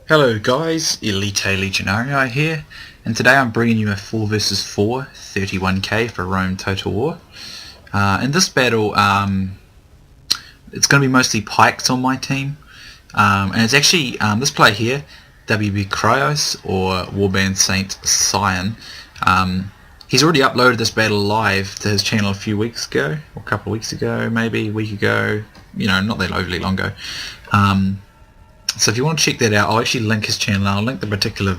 Hello guys, Elita Legionarii here, and today I'm bringing you a 4vs4 31k for Rome Total War. In this battle, it's going to be mostly pikes on my team, and it's actually this player here, WB Krios, or Warband Saint Sion. He's already uploaded this battle live to his channel a few weeks ago, or a couple of weeks ago, maybe a week ago, not that overly long ago. So if you want to check that out, I'll actually link his channel. I'll link the particular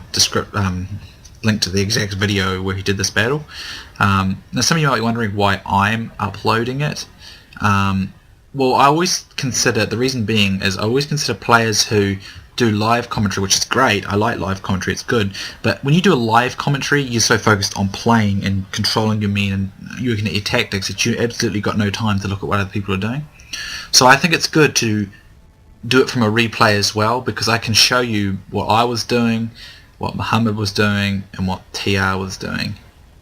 link to the exact video where he did this battle. Now some of you might be wondering why I'm uploading it. Well, I always consider, the reason being is I always consider players who do live commentary, which is great. I like live commentary, it's good. But when you do a live commentary, you're so focused on playing and controlling your men and you're looking at your tactics that you absolutely got no time to look at what other people are doing. So I think it's good to do it from a replay as well, because I can show you what I was doing, what Mohammed was doing, and what TR was doing.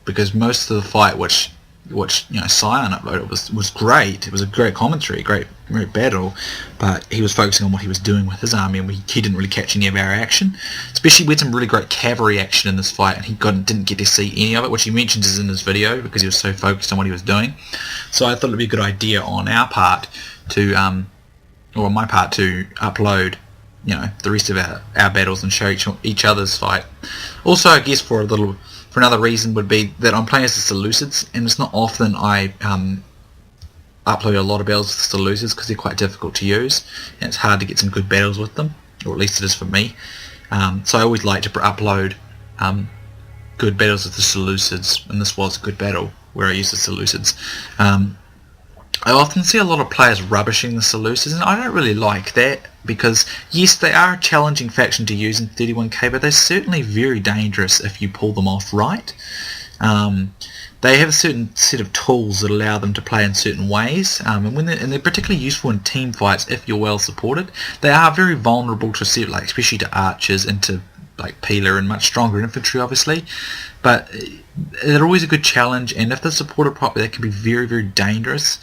Because most of the fight, which Sion uploaded, was great. It was a great commentary, great battle, but he was focusing on what he was doing with his army, and he didn't really catch any of our action. Especially we had some really great cavalry action in this fight, and he didn't get to see any of it, which he mentions in his video because he was so focused on what he was doing. So I thought it'd be a good idea on our part to or on my part, to upload the rest of our battles and show each other's fight. Also, I guess for another reason would be that I'm playing as the Seleucids, and it's not often I upload a lot of battles with the Seleucids because they're quite difficult to use and it's hard to get some good battles with them, or at least it is for me. So I always like to upload good battles with the Seleucids, and this was a good battle where I used the Seleucids. I often see a lot of players rubbishing the Seleucids, and I don't really like that, because yes, they are a challenging faction to use in 31k, but they're certainly very dangerous if you pull them off right. They have a certain set of tools that allow them to play in certain ways, and they're particularly useful in team fights if you're well supported. They are very vulnerable to especially to archers and to Peeler and much stronger infantry, obviously, but they're always a good challenge, and if they're supported properly, they can be very, very dangerous.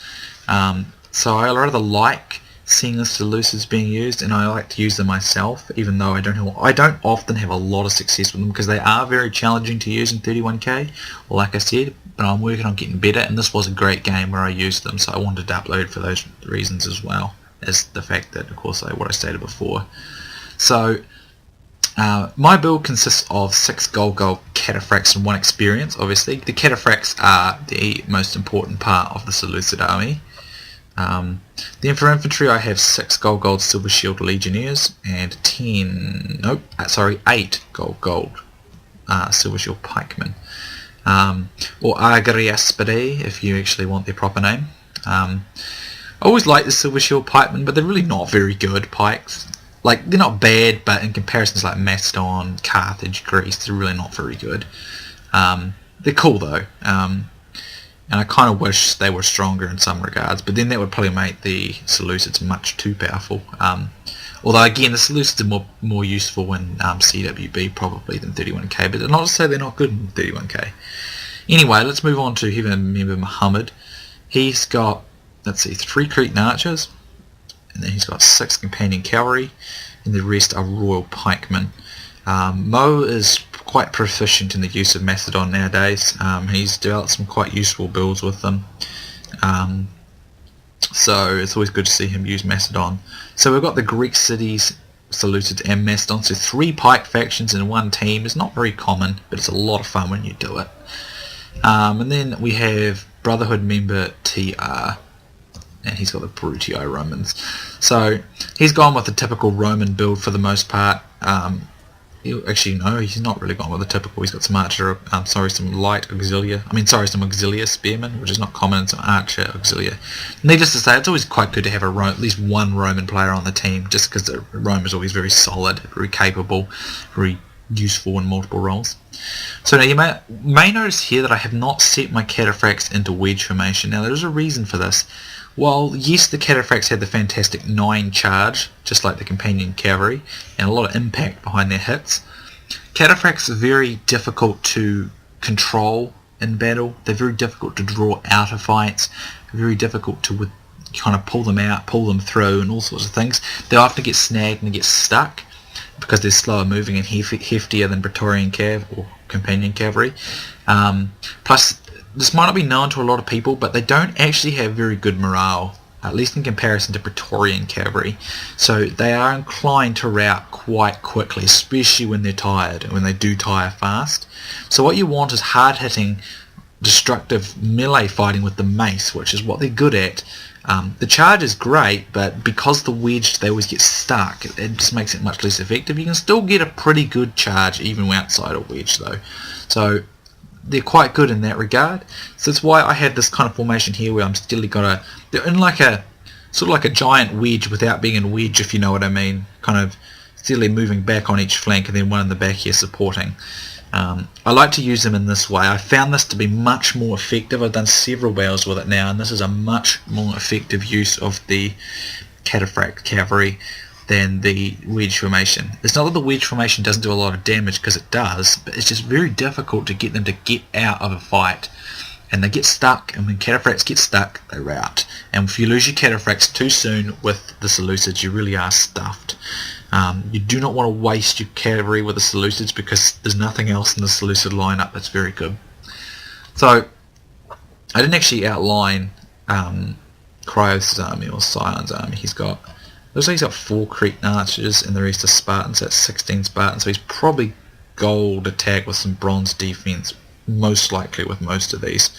So I rather like seeing the Seleucids being used, and I like to use them myself, even though I don't often have a lot of success with them, because they are very challenging to use in 31k, like I said, but I'm working on getting better, and this was a great game where I used them, so I wanted to upload for those reasons as well as the fact that, of course, what I stated before. So my build consists of 6 gold cataphracts and 1 experience. Obviously, the cataphracts are the most important part of the Seleucid army. Then for infantry, I have 6 gold silver shield legionnaires and 8 gold silver shield pikemen, or Agriaspidee if you actually want their proper name. I always like the silver shield pikemen, but they're really not very good pikes. They're not bad, but in comparisons like Macedon, Carthage, Greece, they're really not very good. They're cool though, and I kind of wish they were stronger in some regards, but then that would probably make the Seleucids much too powerful. Although again, the Seleucids are more useful in CWB probably than 31k, but not to say they're not good in 31k. Anyway, let's move on to heaven member Mohammed. He's got, 3 Cretan archers, and then he's got 6 companion cavalry, and the rest are royal pikemen. Mo is quite proficient in the use of Macedon nowadays. He's developed some quite useful builds with them, so it's always good to see him use Macedon. So we've got the Greek cities, Seleucids and Macedon, so 3 pike factions in one team is not very common, but it's a lot of fun when you do it. And then we have Brotherhood member TR, and he's got the Brutii Romans. So he's gone with the typical Roman build for the most part. Actually, no, he's not really gone with the typical. He's got some archer, some light auxiliary. Some auxiliary spearmen, which is not common. Some archer auxiliary. Needless to say, it's always quite good to have at least one Roman player on the team, just because the Rome is always very solid, very capable, very useful in multiple roles. So now you may notice here that I have not set my cataphracts into wedge formation. Now there is a reason for this. Well, yes, the cataphracts had the fantastic 9 charge, just like the companion cavalry, and a lot of impact behind their hits. Cataphracts are very difficult to control in battle. They're very difficult to draw out of fights. Very difficult to kind of pull them out, pull them through, and all sorts of things. They often get snagged and get stuck. because they're slower moving and heftier than Praetorian Cav or Companion Cavalry. Plus, this might not be known to a lot of people, but they don't actually have very good morale, at least in comparison to Praetorian Cavalry. So they are inclined to rout quite quickly, especially when they're tired, and when they do tire fast. So what you want is hard-hitting, destructive melee fighting with the mace, which is what they're good at. The charge is great, but because the wedge, they always get stuck, it just makes it much less effective. You can still get a pretty good charge even outside a wedge though. So they're quite good in that regard. So that's why I have this kind of formation here where I'm still they're in like a sort of like a giant wedge without being in wedge, if you know what I mean. Kind of steadily moving back on each flank and then one in the back here supporting. I like to use them in this way. I found this to be much more effective. I've done several battles with it now, and this is a much more effective use of the cataphract cavalry than the wedge formation. It's not that the wedge formation doesn't do a lot of damage, because it does, but it's just very difficult to get them to get out of a fight. And they get stuck, and when cataphracts get stuck, they rout. And if you lose your cataphracts too soon with the Seleucids, you really are stuffed. You do not want to waste your cavalry with the Seleucids, because there's nothing else in the Seleucid lineup that's very good. So, I didn't actually outline Krios' army or Sion's army. Looks like he's got 4 Cretan archers and the rest are Spartans. That's 16 Spartans, so he's probably gold attack with some bronze defense, most likely with most of these.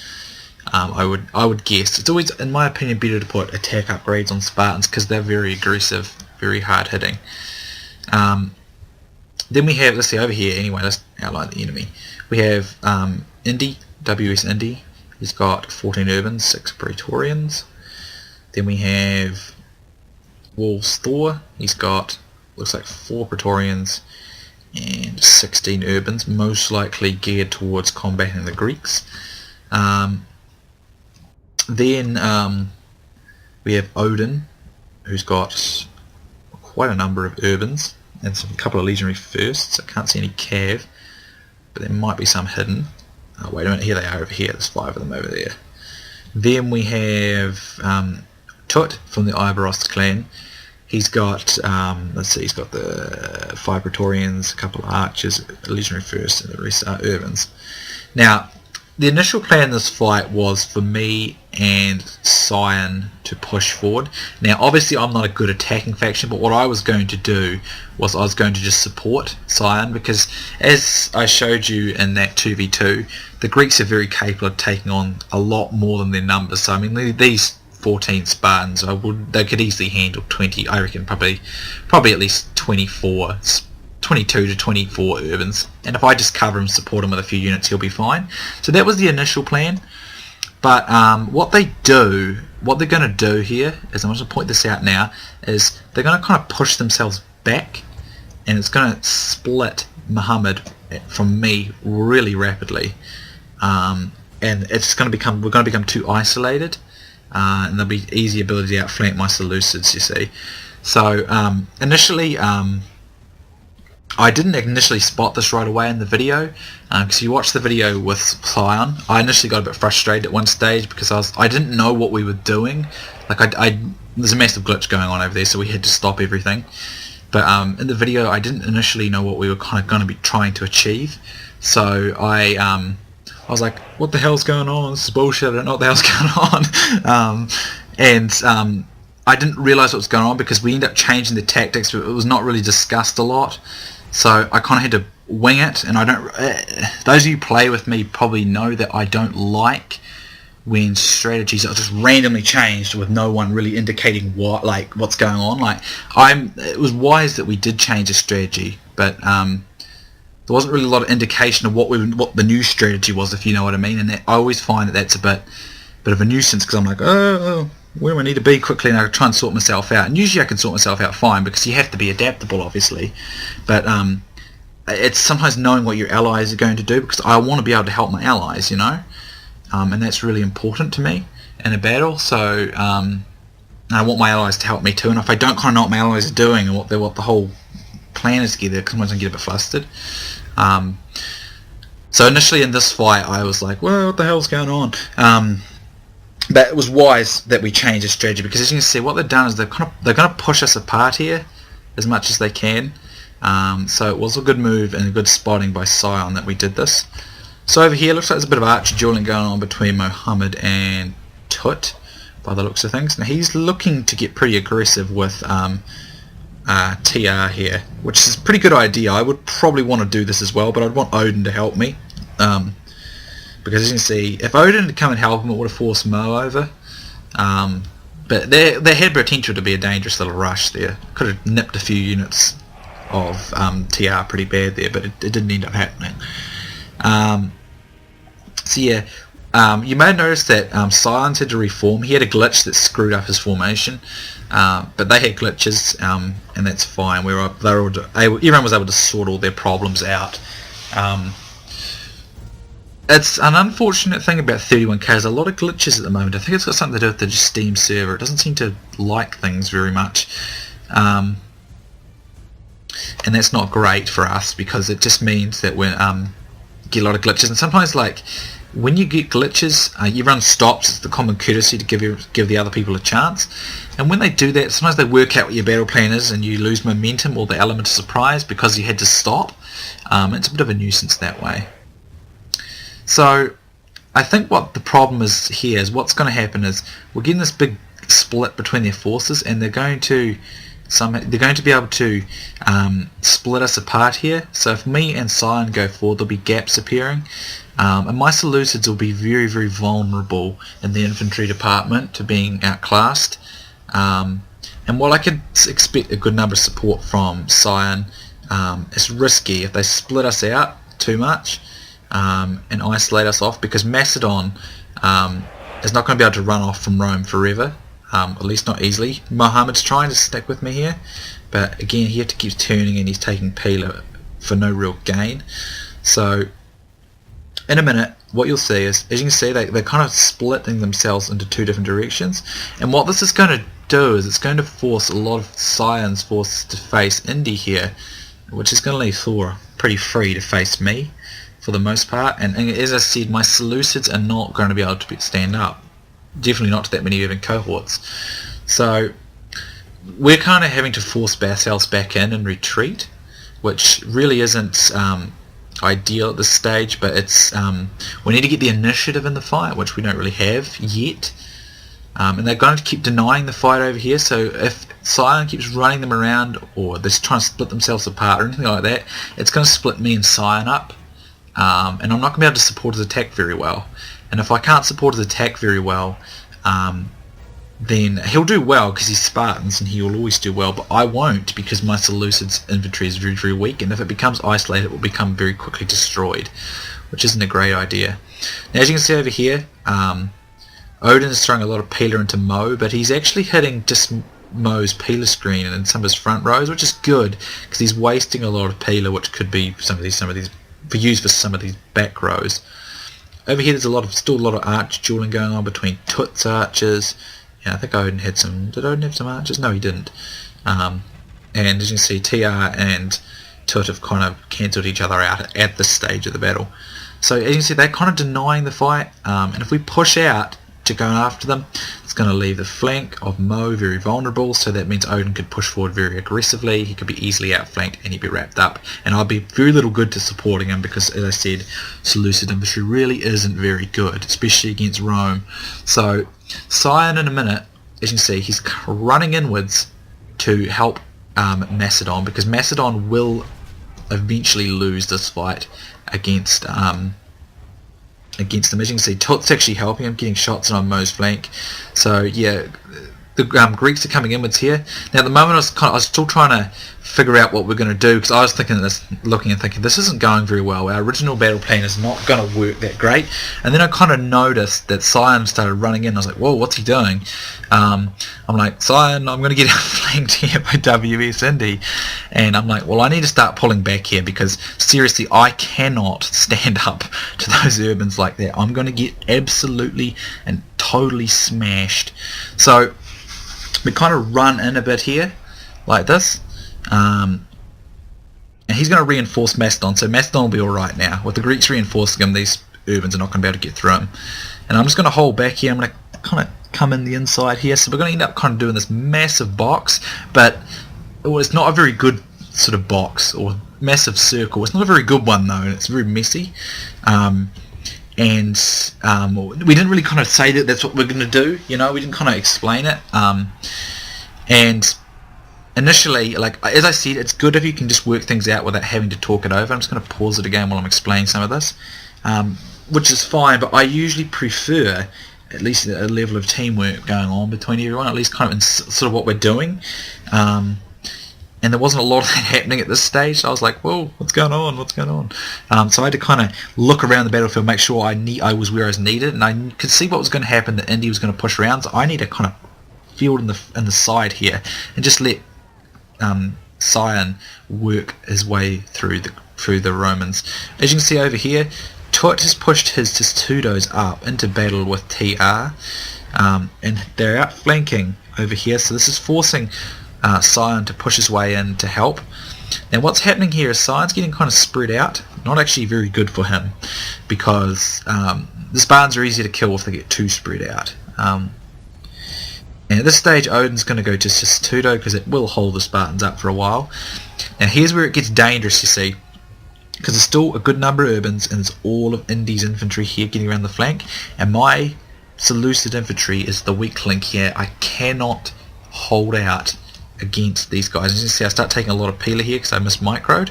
I would guess. It's always, in my opinion, better to put attack upgrades on Spartans because they're very aggressive, very hard hitting. Then we have, let's see over here anyway, let's outline the enemy. We have INDI, WS INDI. He's got 14 urbans, 6 Praetorians. Then we have Wolves Thor. He's got, looks like 4 Praetorians and 16 urbans, most likely geared towards combating the Greeks. Then we have Odin, who's got quite a number of urbans and a couple of legionary firsts. I can't see any cav, but there might be some hidden. Oh, wait a minute, here they are over here. There's 5 of them over there. Then we have Tut from the IBEROS clan. He's got, let's see, he's got the 5 Praetorians, a couple of archers, a legionary first, and the rest are urbans. Now, the initial plan in this fight was for me and Sion to push forward. Now, obviously, I'm not a good attacking faction, but what I was going to do was I was going to just support Sion, because as I showed you in that 2v2, the Greeks are very capable of taking on a lot more than their numbers. So, I mean, these 14 Spartans, they could easily handle 20, I reckon probably at least 22 to 24 urbans, and if I just cover him, support him with a few units, he'll be fine. So that was the initial plan. But what they're going to do here is, I'm going to point this out now, is they're going to kind of push themselves back, and it's going to split Mohammed from me really rapidly, and it's going to become, we're going to become too isolated. And there'll be easy ability to outflank my Seleucids, you see. So initially, I didn't initially spot this right away in the video, because you watch the video with Sion. I initially got a bit frustrated at one stage because I didn't know what we were doing. Like there's a massive glitch going on over there, so we had to stop everything. But in the video, I didn't initially know what we were kind of going to be trying to achieve. So I was like, what the hell's going on? This is bullshit, I don't know what the hell's going on. I didn't realise what was going on because we ended up changing the tactics, but it was not really discussed a lot. So I kind of had to wing it, and I don't. Those of you who play with me probably know that I don't like when strategies are just randomly changed with no one really indicating what's going on. It was wise that we did change the strategy, but there wasn't really a lot of indication of what the new strategy was, if you know what I mean. And I always find that that's a bit of a nuisance, because I'm like, oh, where do I need to be quickly, and I try and sort myself out. And usually I can sort myself out fine, because you have to be adaptable, obviously. But it's sometimes knowing what your allies are going to do, because I want to be able to help my allies, you know. And that's really important to me in a battle. So I want my allies to help me too. And if I don't kind of know what my allies are doing and what the whole plan is together, sometimes I get a bit flustered. So initially in this fight I was like, well, what the hell's going on? But it was wise that we changed the strategy, because as you can see, what they've done is they're going to push us apart here as much as they can. So it was a good move and a good spotting by Scion that we did this. So over here looks like there's a bit of archer dueling going on between Mohammed and Tut by the looks of things. Now he's looking to get pretty aggressive with TR here, which is a pretty good idea. I would probably want to do this as well, but I'd want Odin to help me. Because as you can see, if Odin had come and help him, it would have forced Mo over. But there had potential to be a dangerous little rush there. Could have nipped a few units of TR pretty bad there, but it didn't end up happening. So yeah, you may have noticed that Scions had to reform. He had a glitch that screwed up his formation, but they had glitches, and that's fine. Everyone was able to sort all their problems out. It's an unfortunate thing about 31k. There's a lot of glitches at the moment. I think it's got something to do with the Steam server. It doesn't seem to like things very much. And that's not great for us, because it just means that we get a lot of glitches. And sometimes, like, when you get glitches, everyone stops. It's the common courtesy to give the other people a chance. And when they do that, sometimes they work out what your battle plan is, and you lose momentum or the element of surprise because you had to stop. It's a bit of a nuisance that way. So I think what the problem is here is what's going to happen is we're getting this big split between their forces, and they're going to be able to split us apart here. So if me and Scion go forward, there'll be gaps appearing, and my Seleucids will be very, very vulnerable in the infantry department to being outclassed. And while I could expect a good number of support from Scion, it's risky if they split us out too much and isolate us off, because Macedon is not going to be able to run off from Rome forever. At least not easily. Mohammed's trying to stick with me here, but again he had to keep turning, and he's taking Pila for no real gain. So in a minute what you'll see is, as you can see, they're kind of splitting themselves into two different directions, and what this is going to do is it's going to force a lot of Scion's forces to face Indy here, which is going to leave Thor pretty free to face me for the most part. And as I said, my Seleucids are not going to be able to stand up. Definitely not to that many even cohorts. So we're kind of having to force ourselves back in and retreat, which really isn't ideal at this stage, but it's we need to get the initiative in the fight, which we don't really have yet. And they're going to keep denying the fight over here, so if Scion keeps running them around, or they're trying to split themselves apart or anything like that, it's going to split me and Scion up, and I'm not going to be able to support his attack very well. And if I can't support his attack very well, then he'll do well because he's Spartans and he will always do well, but I won't, because my Seleucid's infantry is very, very weak, and if it becomes isolated it will become very quickly destroyed, which isn't a great idea. Now as you can see over here, Odin is throwing a lot of Pila into Mo, but he's actually hitting just Mo's Pila screen and some of his front rows, which is good because he's wasting a lot of Pila, which could be some of these used for some of these back rows. Over here there's still a lot of archer dueling going on between Tut's archers. Yeah, I think Odin had some. Did Odin have some archers? No, he didn't. And as you can see, TR and Tut have kind of cancelled each other out at this stage of the battle. So as you can see, they're kind of denying the fight. And if we push out to go after them, it's going to leave the flank of Mo very vulnerable, so that means Odin could push forward very aggressively. He could be easily outflanked and he'd be wrapped up, and I'll be very little good to supporting him because, as I said, Seleucid infantry really isn't very good, especially against Rome. So Scion in a minute, as you can see, he's running inwards to help Macedon, because Macedon will eventually lose this fight against them. As you can see, Tut's actually helping him, getting shots on Mo's flank. So yeah, the Greeks are coming inwards here. Now at the moment I was still trying to figure out what we're going to do, because I was looking and thinking this isn't going very well. Our original battle plan is not going to work that great. And then I kind of noticed that Scion started running in. I was like, whoa, what's he doing? I'm like, Scion, I'm going to get outflanked here by WS Indy. And I'm like, well, I need to start pulling back here, because seriously, I cannot stand up to those urbans like that. I'm going to get absolutely and totally smashed. So we kind of run in a bit here like this. And he's going to reinforce Macedon, so Macedon will be alright now. With the Greeks reinforcing him, these urbans are not going to be able to get through him. And I'm just going to hold back here. I'm going to kind of come in the inside here, so we're going to end up kind of doing this massive box, but it's not a very good sort of box or massive circle. It's not a very good one though, and it's very messy. And we didn't really kind of say that that's what we're going to do. You know, we didn't kind of explain it. And initially, like as I said, it's good if you can just work things out without having to talk it over. I'm just going to pause it again while I'm explaining some of this, which is fine. But I usually prefer at least a level of teamwork going on between everyone, at least kind of in sort of what we're doing. And there wasn't a lot of that happening at this stage, so I was like, whoa, what's going on, so I had to kind of look around the battlefield, make sure I was where I was needed, and I could see what was going to happen, that Indy was going to push around, so I need to kind of field in the side here, and just let Sion work his way through the Romans. As you can see over here, Tut has pushed his Testudos up into battle with TR, and they're outflanking over here, so this is forcing Sion to push his way in to help. Now what's happening here is Sion's getting kind of spread out, not actually very good for him, because the Spartans are easy to kill if they get too spread out. And at this stage Odin's going to go to Testudo because it will hold the Spartans up for a while. Now here's where it gets dangerous, you see, because there's still a good number of Urbans and it's all of Indy's infantry here getting around the flank, and my Seleucid infantry is the weak link here. I cannot hold out against these guys. As you can see, I start taking a lot of peeler here because I mismicroed.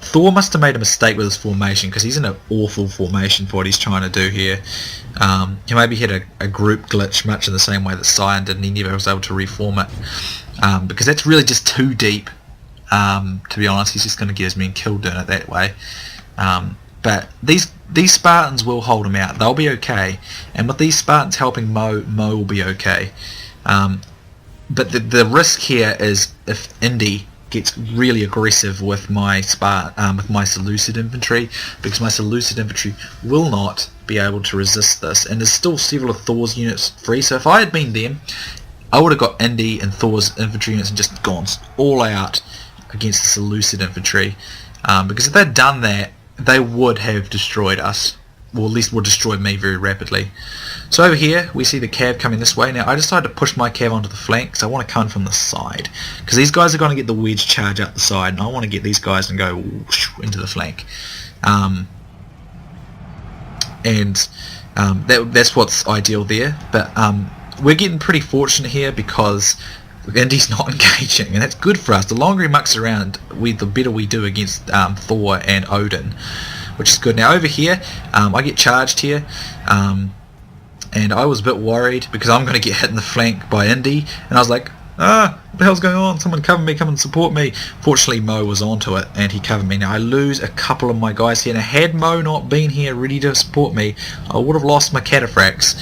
Thor must have made a mistake with his formation because he's in an awful formation for what he's trying to do here. He maybe had a group glitch much in the same way that Sion did, and he never was able to reform it, because that's really just too deep. To be honest, he's just going to get his men killed doing it that way. But these Spartans will hold him out. They'll be okay, and with these Spartans helping Mo will be okay. But the risk here is if Indy gets really aggressive with my Seleucid infantry, because my Seleucid infantry will not be able to resist this, and there's still several of Thor's units free. So if I had been them, I would have got Indy and Thor's infantry units and just gone all out against the Seleucid infantry, because if they'd done that, they would have destroyed us, or at least would destroy me very rapidly. So over here we see the cav coming this way. Now I decided to push my cav onto the flank because I want to come from the side, because these guys are going to get the wedge charge up the side, and I want to get these guys and go whoosh into the flank. That's what's ideal there. But we're getting pretty fortunate here because Indy's not engaging, and that's good for us. The longer he mucks around, the better we do against Thor and Odin, which is good. Now over here, I get charged here, and I was a bit worried because I'm going to get hit in the flank by Indy, and I was like, what the hell's going on? Someone cover me, come and support me. Fortunately Mo was onto it and he covered me. Now I lose a couple of my guys here, and had Mo not been here ready to support me, I would have lost my cataphracts.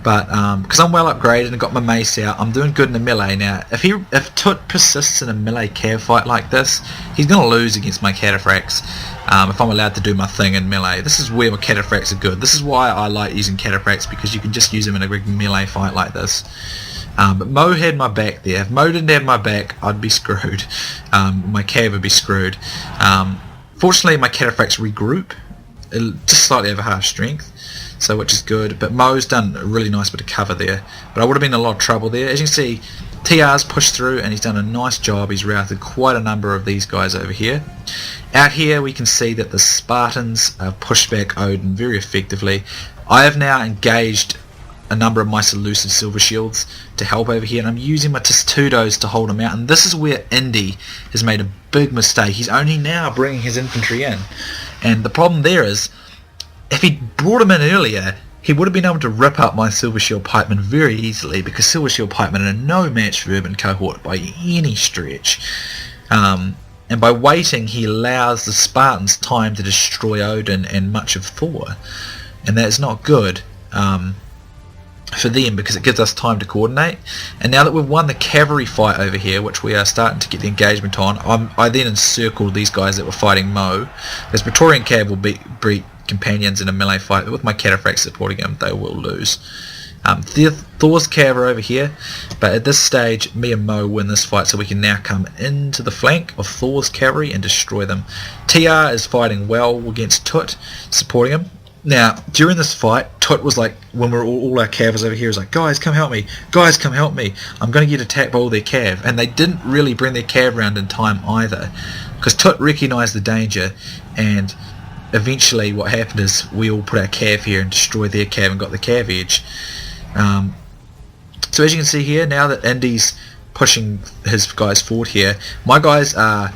But because I'm well upgraded and got my mace out, I'm doing good in the melee. Now if Tut persists in a melee cav fight like this, he's going to lose against my cataphracts. If I'm allowed to do my thing in melee, this is where my cataphracts are good. This is why I like using cataphracts, because you can just use them in a big melee fight like this. But Mo had my back there. If Mo didn't have my back, I'd be screwed. My cav would be screwed. Fortunately my cataphracts regroup, just slightly over half strength, so which is good. But Mo's done a really nice bit of cover there, but I would have been in a lot of trouble there. As you can see, TR's pushed through and he's done a nice job. He's routed quite a number of these guys over here. Out here we can see that the Spartans have pushed back Odin very effectively. I have now engaged a number of my Seleucid silver shields to help over here, and I'm using my Testudos to hold him out, and this is where Indy has made a big mistake. He's only now bringing his infantry in, and the problem there is, if he'd brought him in earlier, he would have been able to rip up my Silver Shield Pikemen very easily, because Silver Shield Pikemen are no match for Urban Cohort by any stretch. And by waiting, he allows the Spartans time to destroy Odin and much of Thor, and that is not good for them, because it gives us time to coordinate. And now that we've won the cavalry fight over here, which we are starting to get the engagement on, I then encircled these guys that were fighting Mo, because Praetorian Cav will beat companions in a melee fight, but with my cataphracts supporting them, they will lose. Thor's cav are over here, but at this stage me and Mo win this fight, so we can now come into the flank of Thor's cavalry and destroy them. TR is fighting well against Tut, supporting him. Now, during this fight, Tut was like, when we were all our cav was over here, was like, guys, come help me. Guys, come help me. I'm going to get attacked by all their cav. And they didn't really bring their cav around in time either. Because Tut recognised the danger, and eventually what happened is we all put our cav here and destroyed their cav and got the cav edge. So as you can see here, now that Indy's pushing his guys forward here, my guys are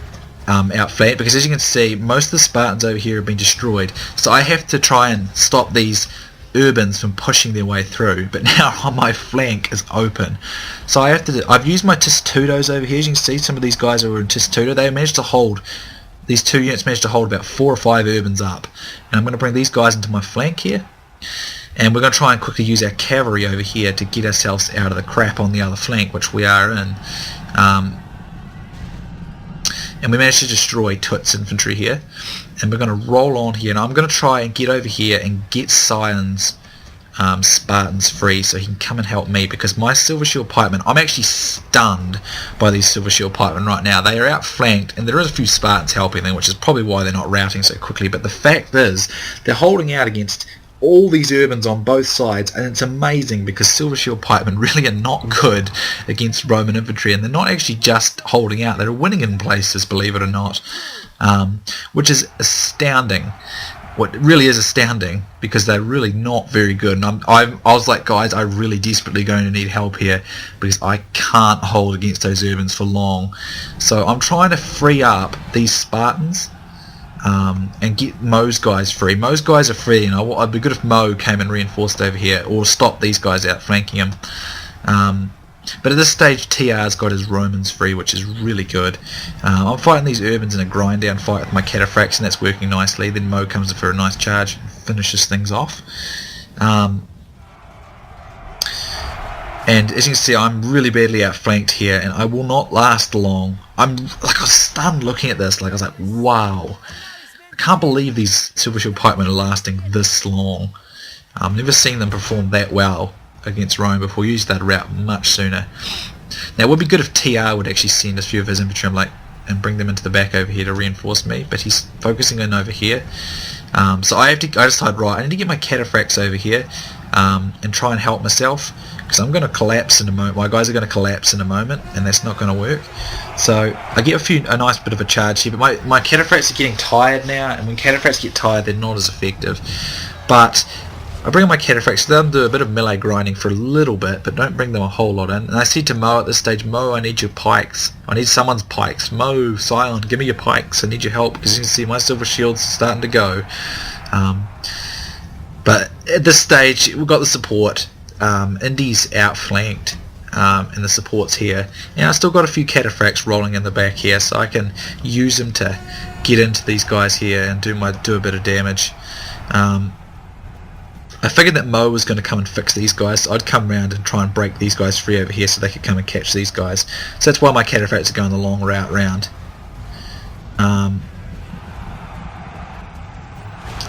outflanked, because as you can see, most of the Spartans over here have been destroyed. So I have to try and stop these urbans from pushing their way through, but now on my flank is open. So I have to I've used my TuTmosisIII-Jullis over here. As you can see, some of these guys are in TuTmosisIII-Julli. They managed to hold, these two units managed to hold about 4 or 5 urbans up. And I'm going to bring these guys into my flank here. And we're going to try and quickly use our cavalry over here to get ourselves out of the crap on the other flank, which we are in. And we managed to destroy Tut's infantry here. And we're going to roll on here. And I'm going to try and get over here and get Sion's Spartans free so he can come and help me, because my Silver Shield Pikemen, I'm actually stunned by these Silver Shield Pikemen right now. They are outflanked, and there is a few Spartans helping them, which is probably why they're not routing so quickly. But the fact is, they're holding out against all these urbans on both sides, and it's amazing because Silver Shield Pikemen really are not good against Roman infantry, and they're not actually just holding out, they're winning in places, believe it or not, which is astounding. What really is astounding, because they're really not very good. And I was like, guys, I really desperately going to need help here, because I can't hold against those urbans for long. So I'm trying to free up these Spartans and get Mo's guys free. Mo's guys are free, and I'd be good if Mo came and reinforced over here, or stopped these guys outflanking him. But at this stage, TR's got his Romans free, which is really good. I'm fighting these urbans in a grind down fight with my cataphracts, and that's working nicely. Then Mo comes in for a nice charge and finishes things off. And as you can see, I'm really badly outflanked here, and I will not last long. I was stunned looking at this. I was like, wow, I can't believe these Silver Shield Pikemen are lasting this long. I've never seen them perform that well against Rome before. Usually they'd rout much sooner. Now it would be good if TR would actually send a few of his infantry and bring them into the back over here to reinforce me, but he's focusing in over here. So I decided, right, I need to get my cataphracts over here and try and help myself, because I'm going to collapse in a moment. My guys are going to collapse in a moment, and that's not going to work. So I get a nice bit of a charge here, but my cataphracts are getting tired now, and when cataphracts get tired, they're not as effective. But I bring my cataphracts, let them do a bit of melee grinding for a little bit, but don't bring them a whole lot in. And I said to Mo at this stage, Mo, I need your pikes. I need someone's pikes. Mo, Sion, give me your pikes. I need your help, because you can see my silver shield's starting to go. But at this stage, we've got the support. Indy's outflanked, and the support's here. And I've still got a few cataphracts rolling in the back here, so I can use them to get into these guys here and do a bit of damage. I figured that Mo was going to come and fix these guys, so I'd come around and try and break these guys free over here so they could come and catch these guys. So that's why my cataphracts are going the long route round.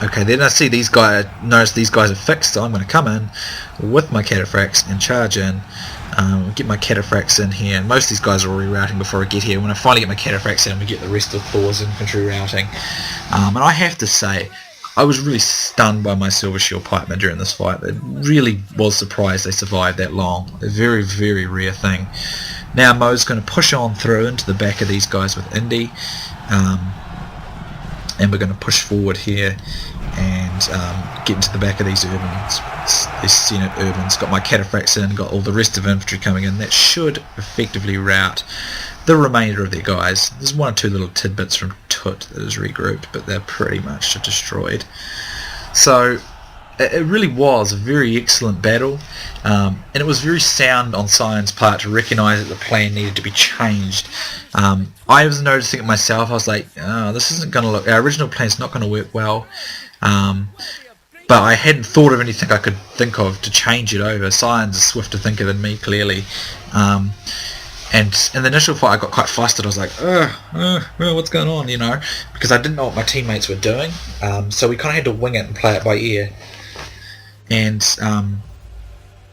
Okay, then I see these guys, notice these guys are fixed, so I'm going to come in with my cataphracts and charge in, get my cataphracts in here. And most of these guys are already routing before I get here. When I finally get my cataphracts in, we get the rest of Thor's infantry routing. And I have to say, I was really stunned by my Silver Shield Pikemen during this fight. It really was surprised they survived that long. A very, very rare thing. Now Mo's going to push on through into the back of these guys with Indy. And we're going to push forward here and get into the back of these urbans. These Senate urbans. Got my cataphracts in, got all the rest of infantry coming in. That should effectively rout the remainder of their guys. There's one or two little tidbits from Tut that is regrouped, but they're pretty much destroyed. So it really was a very excellent battle, and it was very sound on Sion's part to recognise that the plan needed to be changed. I was noticing it myself. I was like, oh, this isn't going to look, our original plan's not going to work well, but I hadn't thought of anything I could think of to change it over. Sion's a swifter thinker than me, clearly. And in the initial fight I got quite flustered. I was like, what's going on, you know, because I didn't know what my teammates were doing. So we kind of had to wing it and play it by ear. And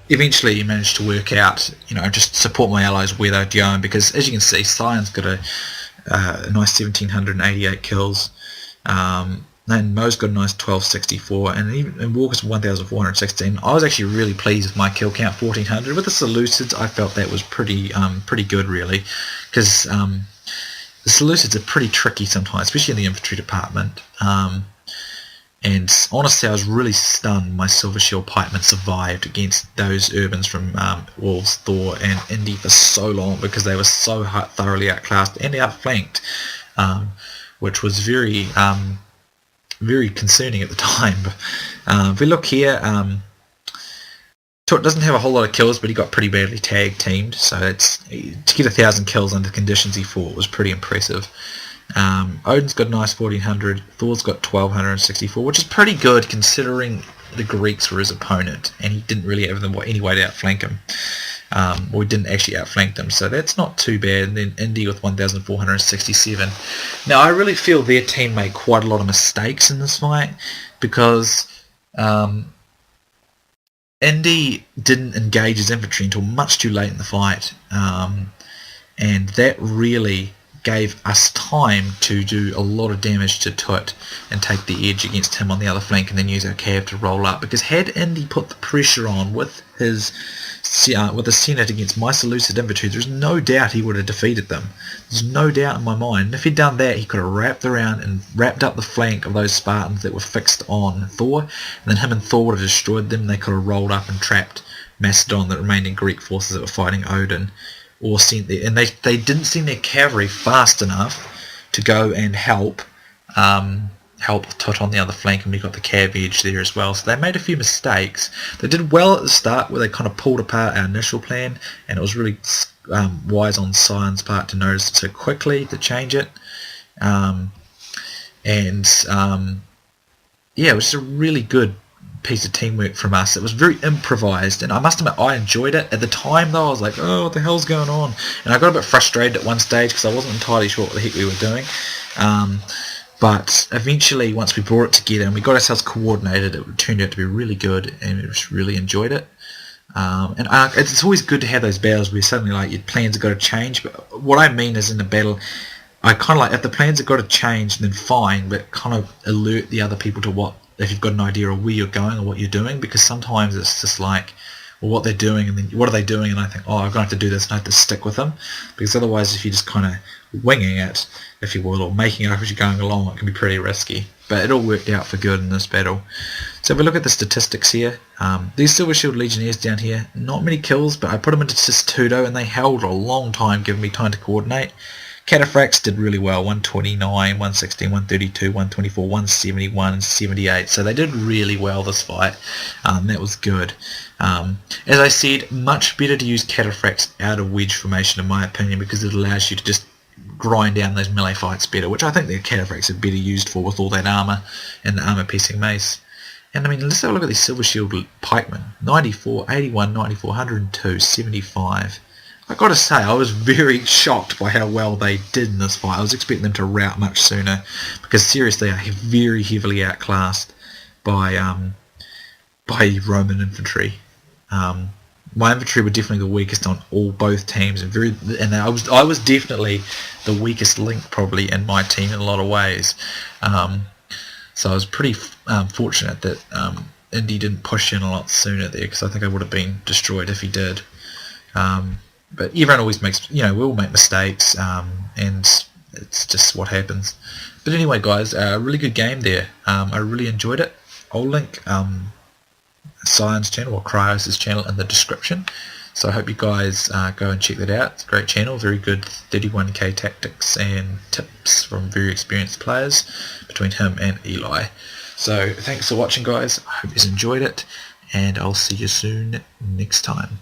eventually you managed to work out, you know, just support my allies where they're going, because as you can see, Sion's got a nice 1788 kills. and Mo's got a nice 1264, and Walker's 1416. I was actually really pleased with my kill count, 1400. With the Seleucids, I felt that was pretty good, really, because the Seleucids are pretty tricky sometimes, especially in the infantry department. And honestly, I was really stunned my Silver Shield pikemen survived against those urbans from Wolves, Thor, and Indy for so long, because they were so thoroughly outclassed and outflanked, which was very concerning at the time. If we look here, Tut doesn't have a whole lot of kills, but he got pretty badly tag teamed, so to get 1,000 kills under the conditions he fought was pretty impressive. Odin's got a nice 1400, Thor's got 1264, which is pretty good considering the Greeks were his opponent and he didn't really have any way to outflank him, or he didn't actually outflank them, so that's not too bad. And then Indy with 1467. Now I really feel their team made quite a lot of mistakes in this fight, because Indy didn't engage his infantry until much too late in the fight, and that really gave us time to do a lot of damage to Tut and take the edge against him on the other flank, and then use our cav to roll up. Because had Indy put the pressure on with the Senate against my Seleucid infantry, there's no doubt he would have defeated them. There's no doubt in my mind. And if he'd done that, he could have wrapped around and wrapped up the flank of those Spartans that were fixed on Thor, and then him and Thor would have destroyed them. They could have rolled up and trapped Macedon that remained in Greek forces that were fighting Odin, or sent their, and they didn't send their cavalry fast enough to go and help Tut on the other flank, and we got the cav edge there as well. So they made a few mistakes. They did well at the start, where they kind of pulled apart our initial plan, and it was really wise on Sion's part to notice it so quickly to change it. Yeah, it was just a really good piece of teamwork from us. It was very improvised, and I must admit I enjoyed it. At the time though, I was like, oh, what the hell's going on? And I got a bit frustrated at one stage because I wasn't entirely sure what the heck we were doing. But eventually, once we brought it together and we got ourselves coordinated, it turned out to be really good, and we just really enjoyed it. And it's always good to have those battles where suddenly like your plans have got to change. But what I mean is, in the battle, I kind of like, if the plans have got to change, then fine, but kind of alert the other people to what, if you've got an idea of where you're going or what you're doing, because sometimes it's just like, well, what they're doing, and then what are they doing, and I think, oh, I'm going to have to do this, and I have to stick with them, because otherwise if you're just kind of winging it, if you will, or making it up as you're going along, it can be pretty risky. But it all worked out for good in this battle. So if we look at the statistics here, these Silver Shield Legionnaires down here, not many kills, but I put them into Testudo and they held a long time, giving me time to coordinate. Cataphracts did really well, 129, 116, 132, 124, 171, 78. So they did really well this fight. That was good. As I said, much better to use Cataphracts out of wedge formation in my opinion, because it allows you to just grind down those melee fights better, which I think the Cataphracts are better used for with all that armour and the armour-piercing mace. And I mean, let's have a look at these Silver Shield pikemen. 94, 81, 94, 102, 75. I've got to say, I was very shocked by how well they did in this fight. I was expecting them to rout much sooner, because seriously, they are very heavily outclassed by Roman infantry. My infantry were definitely the weakest on both teams, and I was definitely the weakest link probably in my team in a lot of ways. So I was pretty fortunate that Indy didn't push in a lot sooner there, because I think I would have been destroyed if he did. But everyone always makes, we all make mistakes, and it's just what happens. But anyway, guys, a really good game there. I really enjoyed it. I'll link Sion's channel or Krios' channel in the description. So I hope you guys go and check that out. It's a great channel, very good 31k tactics and tips from very experienced players between him and Eli. So thanks for watching, guys. I hope you enjoyed it, and I'll see you soon next time.